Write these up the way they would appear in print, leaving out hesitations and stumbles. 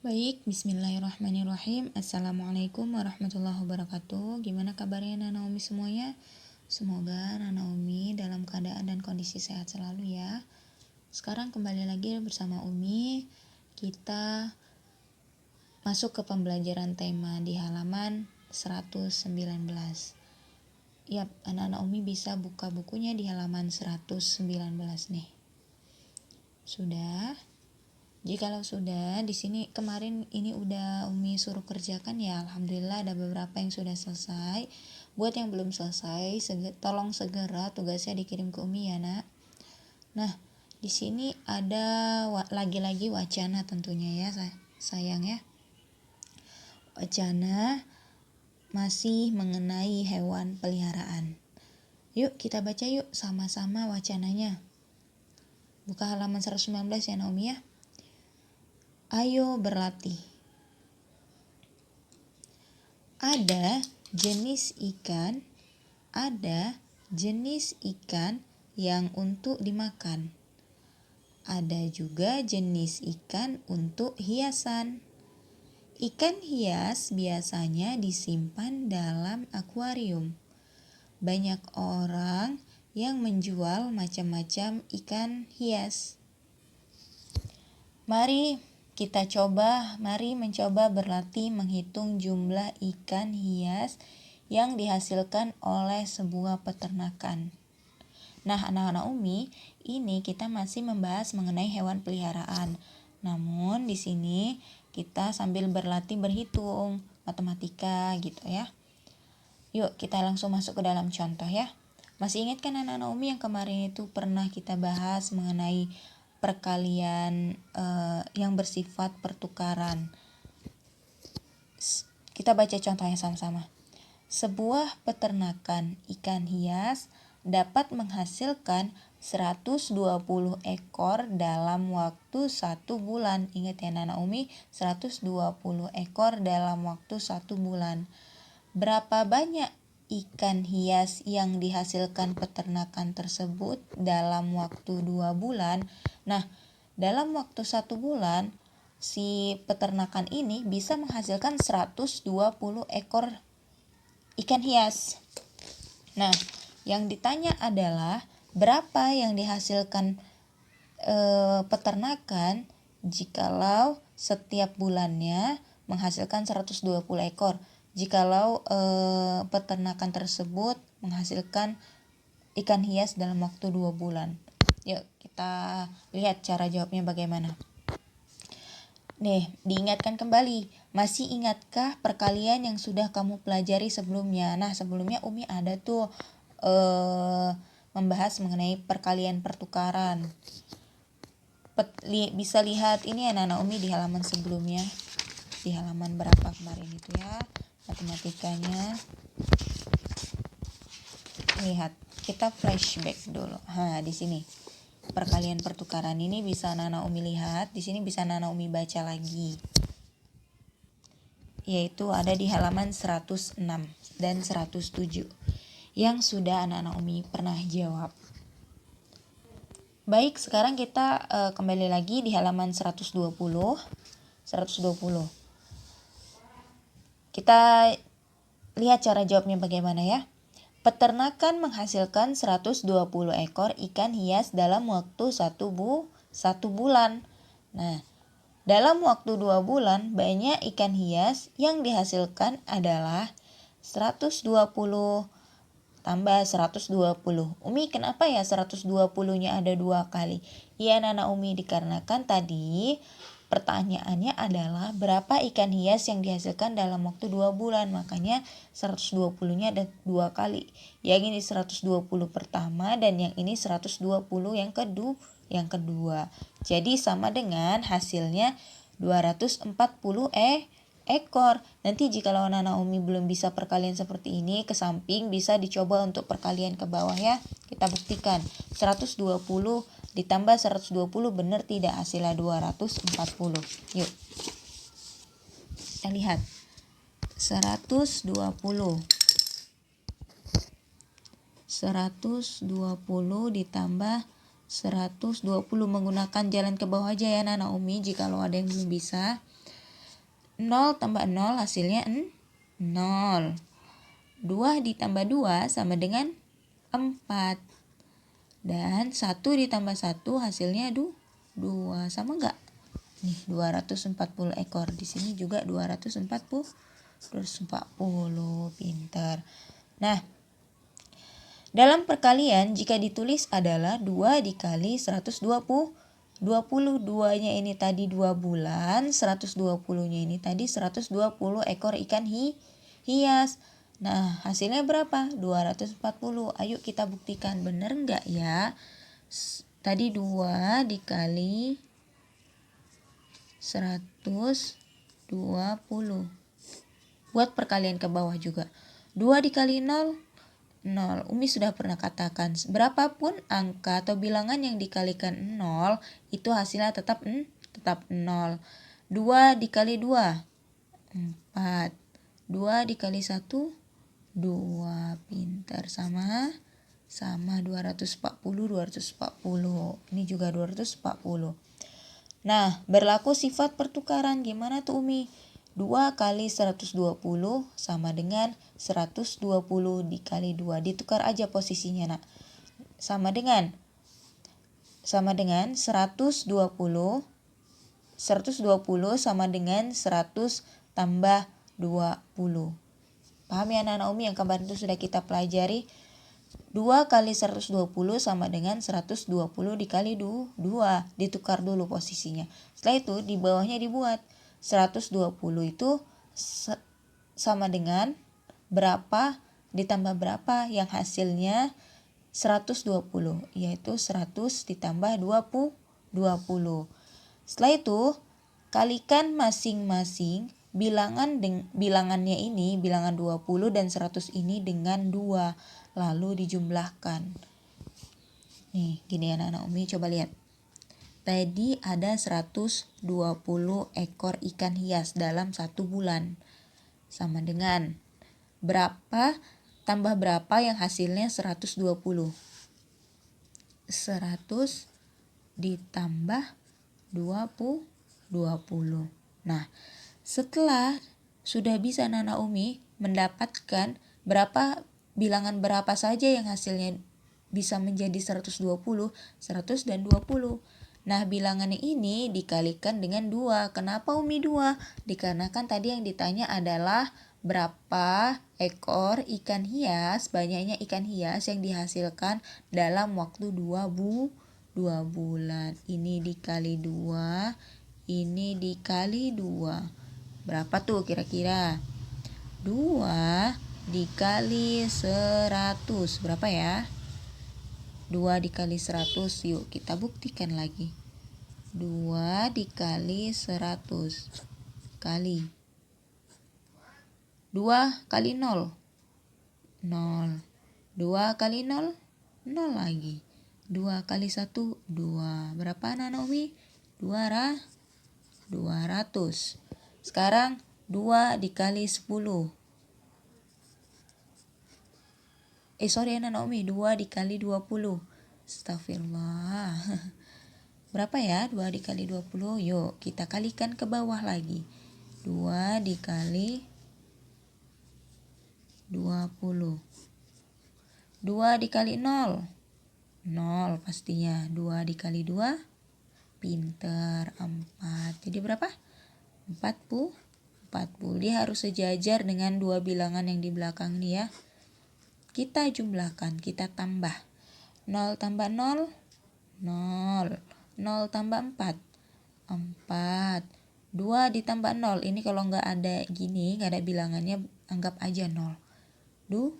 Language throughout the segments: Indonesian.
Baik, bismillahirrahmanirrahim. Assalamualaikum warahmatullahi wabarakatuh. Gimana kabarnya Nana Umi semuanya? Semoga Nana Umi dalam keadaan dan kondisi sehat selalu ya. Sekarang kembali lagi bersama Umi. Kita masuk ke pembelajaran tema di halaman 119. Yap, anak-anak Umi bisa buka bukunya di halaman 119 nih. Sudah? Jikalau sudah, di sini kemarin ini udah Umi suruh kerjakan ya, alhamdulillah ada beberapa yang sudah selesai. Buat yang belum selesai, tolong segera tugasnya dikirim ke Umi ya, Nak. Nah, di sini ada lagi-lagi wacana tentunya ya, sayang ya. Wacana masih mengenai hewan peliharaan. Yuk kita baca yuk sama-sama wacananya. Buka halaman 119 ya Naomi ya. Ayo berlatih. Ada jenis ikan yang untuk dimakan. Ada juga jenis ikan untuk hiasan. Ikan hias biasanya disimpan dalam akuarium. Banyak orang yang menjual macam-macam ikan hias. Mari mencoba berlatih menghitung jumlah ikan hias yang dihasilkan oleh sebuah peternakan. Nah, anak-anak Umi, ini kita masih membahas mengenai hewan peliharaan. Namun di sini kita sambil berlatih berhitung matematika gitu ya. Yuk kita langsung masuk ke dalam contoh ya. Masih ingat kan anak-anak Umi yang kemarin itu pernah kita bahas mengenai perkalian yang bersifat pertukaran. Kita baca contohnya sama-sama. Sebuah peternakan ikan hias dapat menghasilkan 120 ekor dalam waktu 1 bulan. Ingat ya Nana Umi, 120 ekor dalam waktu 1 bulan. Berapa banyak ikan hias yang dihasilkan peternakan tersebut dalam waktu 2 bulan? Nah, dalam waktu 1 bulan, si peternakan ini bisa menghasilkan 120 ekor ikan hias. Nah, yang ditanya adalah berapa yang dihasilkan peternakan jikalau setiap bulannya menghasilkan 120 ekor. Jikalau peternakan tersebut menghasilkan ikan hias dalam waktu 2 bulan. Yuk kita lihat cara jawabnya bagaimana. Nih, diingatkan kembali. Masih ingatkah perkalian yang sudah kamu pelajari sebelumnya? Nah, sebelumnya Umi ada tuh membahas mengenai perkalian pertukaran. Bisa lihat ini anak-anak Umi di halaman sebelumnya. Di halaman berapa kemarin itu ya? Matematikanya. Lihat, kita flashback dulu. Di sini. Perkalian pertukaran ini bisa Nana Umi lihat, di sini bisa Nana Umi baca lagi. Yaitu ada di halaman 106 dan 107 yang sudah anak-anak Umi pernah jawab. Baik, sekarang kita kembali lagi di halaman 120. Kita lihat cara jawabnya bagaimana ya. Peternakan menghasilkan 120 ekor ikan hias dalam waktu 1 bulan. Nah, dalam waktu 2 bulan, banyak ikan hias yang dihasilkan adalah 120 tambah 120. Umi, kenapa ya 120-nya ada 2 kali? Ya, Nana Umi, dikarenakan tadi pertanyaannya adalah berapa ikan hias yang dihasilkan dalam waktu 2 bulan. Makanya 120-nya ada 2 kali. Yang ini 120 pertama dan yang ini 120 yang kedua. Jadi sama dengan hasilnya 240 ekor. Nanti jika Nana Umi belum bisa perkalian seperti ini, ke samping bisa dicoba untuk perkalian ke bawah ya. Kita buktikan 120 ditambah 120 benar tidak, hasilnya 240. Yuk kita lihat 120 ditambah 120 menggunakan jalan ke bawah aja ya Nana Umi jika ada yang belum bisa. 0 tambah 0 hasilnya 0. 2 ditambah 2 sama dengan 4. Dan 1 ditambah 1 hasilnya 2. Sama enggak? Nih 240 ekor. Di sini juga 240. Pintar. Nah, dalam perkalian jika ditulis adalah 2 dikali 120. 22-nya ini tadi 2 bulan, 120-nya ini tadi 120 ekor ikan hias. Nah, hasilnya berapa? 240. Ayo kita buktikan, bener nggak ya? Tadi 2 dikali 120. Buat perkalian ke bawah juga. 2 dikali 0, 0. Umi sudah pernah katakan, berapapun angka atau bilangan yang dikalikan 0, itu hasilnya tetap 0. 2 dikali 2, 4. 2 dikali 1, 2. Pintar. Sama 240. Ini juga 240. Nah, berlaku sifat pertukaran. Gimana tuh Umi? 2 kali 120 sama dengan 120 dikali 2. Ditukar aja posisinya, Nak. Sama dengan 120. 120 sama dengan 100 tambah 20. Paham ya anak-anak Umi, yang kemarin itu sudah kita pelajari? 2 kali 120 sama dengan 120 dikali 2. Ditukar dulu posisinya. Setelah itu di bawahnya dibuat 120 itu sama dengan berapa ditambah berapa, yang hasilnya 120, yaitu 100 ditambah 20. Setelah itu kalikan masing-masing bilangannya ini, bilangan 20 dan 100 ini dengan 2, lalu dijumlahkan. Nih, gini anak-anak Umi, coba lihat. Tadi ada 120 ekor ikan hias dalam 1 bulan. Sama dengan berapa tambah berapa yang hasilnya 120. 100 ditambah 20. Nah, setelah sudah bisa anak-anak Umi mendapatkan bilangan berapa saja yang hasilnya bisa menjadi 120, 100 dan 20. Nah, bilangannya ini dikalikan dengan 2. Kenapa Umi 2? Dikarenakan tadi yang ditanya adalah berapa ekor ikan hias, banyaknya ikan hias yang dihasilkan dalam waktu 2 bulan. Ini dikali 2, ini dikali 2. Berapa tuh kira-kira? 2 dikali 100. Berapa ya? 2 dikali 100. Yuk kita buktikan lagi. 2 dikali 100 kali 2 kali 0, 0. 2 kali 0, 0 lagi. 2 kali 1, 2. Berapa anak-anak Umi? 200. Sekarang 2 dikali 10. Anak-anak Umi, 2 dikali 20. Astagfirullah. Berapa ya 2 dikali 20? Yuk kita kalikan ke bawah lagi. 2 dikali 20. 2 dikali 0, 0 pastinya. 2 dikali 2, pinter, 4. Jadi berapa? 40. Dia harus sejajar dengan 2 bilangan yang di belakang nih ya. Kita jumlahkan, kita tambah. 0 tambah 0, 0. 0 tambah 4, 4. 2 ditambah 0, ini kalau nggak ada gini, nggak ada bilangannya, anggap aja 0. 2.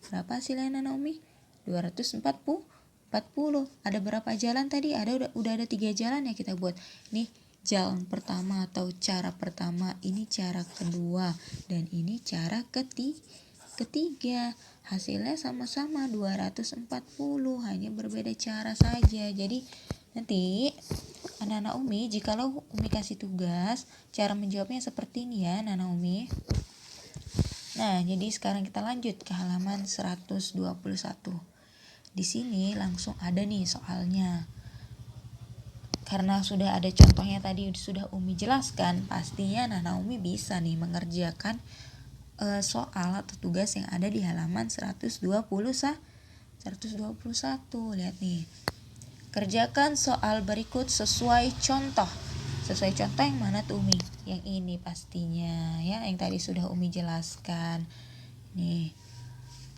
Berapa hasilnya anak Umi? 240. Ada berapa jalan tadi? Udah ada 3 jalan ya kita buat. Nih jalan pertama atau cara pertama, ini cara kedua, dan ini cara ketiga. Hasilnya sama-sama 240, hanya berbeda cara saja. Jadi nanti anak-anak Umi, jikalau Umi kasih tugas, cara menjawabnya seperti ini ya anak-anak Umi. Nah, jadi sekarang kita lanjut ke halaman 121. Di sini langsung ada nih soalnya. karena sudah ada contohnya tadi sudah Umi jelaskan, pastinya Nana Umi bisa nih mengerjakan soal atau tugas yang ada di halaman 121. Lihat nih. Kerjakan soal berikut sesuai contoh. Sesuai contoh yang mana tuh Umi? Yang ini pastinya ya, yang tadi sudah Umi jelaskan. Nih.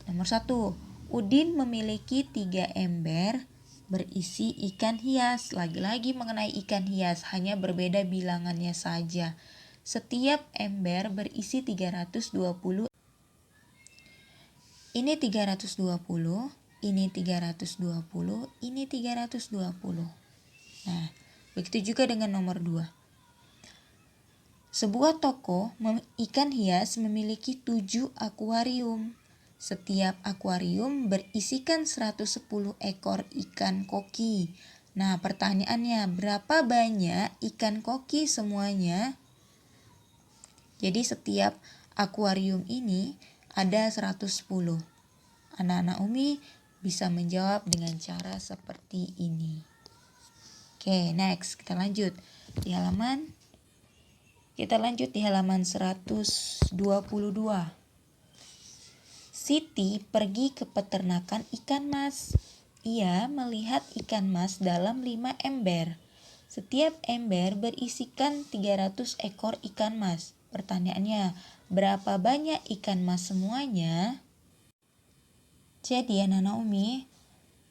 Nomor 1. Udin memiliki 3 ember berisi ikan hias. Lagi-lagi mengenai ikan hias, hanya berbeda bilangannya saja. Setiap ember berisi 320. Ini 320, ini 320, ini 320. Nah, begitu juga dengan nomor 2. Sebuah toko ikan hias memiliki 7 akuarium. Setiap akuarium berisikan 110 ekor ikan koki. Nah, pertanyaannya, berapa banyak ikan koki semuanya? Jadi setiap akuarium ini ada 110. Anak-anak Umi bisa menjawab dengan cara seperti ini. Oke, next kita lanjut di halaman 122. Siti pergi ke peternakan ikan mas. Ia melihat ikan mas dalam 5 ember. Setiap ember berisikan 300 ekor ikan mas. Pertanyaannya, berapa banyak ikan mas semuanya? Jadi anak-anak Umi,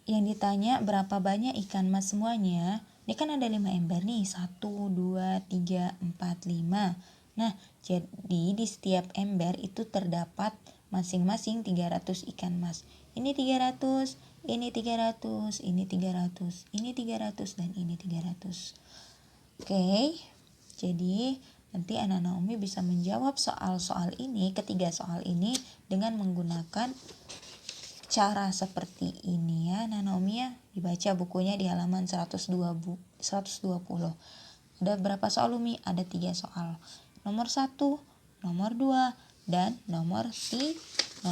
yang ditanya berapa banyak ikan mas semuanya, ini kan ada 5 ember nih, 1, 2, 3, 4, 5. Nah, jadi di setiap ember itu terdapat masing-masing 300 ikan mas. Ini 300, ini 300, ini 300, ini 300, dan ini 300. Oke, jadi nanti anak-anak Umi bisa menjawab soal-soal ini, ketiga soal ini dengan menggunakan cara seperti ini ya anak-anak Umi ya. Dibaca bukunya di halaman 120. Ada berapa soal Umi? Ada 3 soal. Nomor 1, nomor 2, dan nomor 3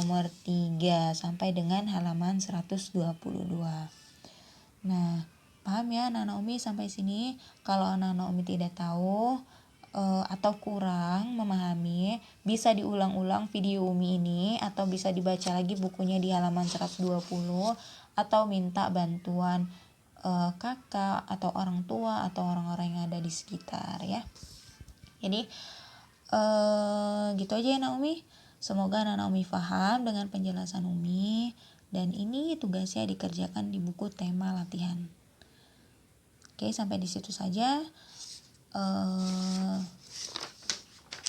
sampai dengan halaman 122. Nah, paham ya anak-anak Umi sampai sini? Kalau anak-anak Umi tidak tahu atau kurang memahami, bisa diulang-ulang video Umi ini atau bisa dibaca lagi bukunya di halaman 120 atau minta bantuan kakak atau orang tua atau orang-orang yang ada di sekitar ya. Jadi gitu aja ya anak Umi. Semoga anak Umi paham dengan penjelasan Umi, dan ini tugasnya dikerjakan di buku tema latihan. Oke, sampai di situ saja.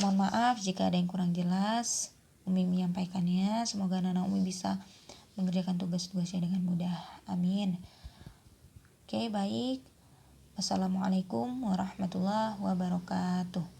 Mohon maaf jika ada yang kurang jelas Umi menyampaikannya. Semoga anak-anak Umi bisa mengerjakan tugas-tugasnya dengan mudah. Amin. Oke, baik. Wassalamualaikum warahmatullahi wabarakatuh.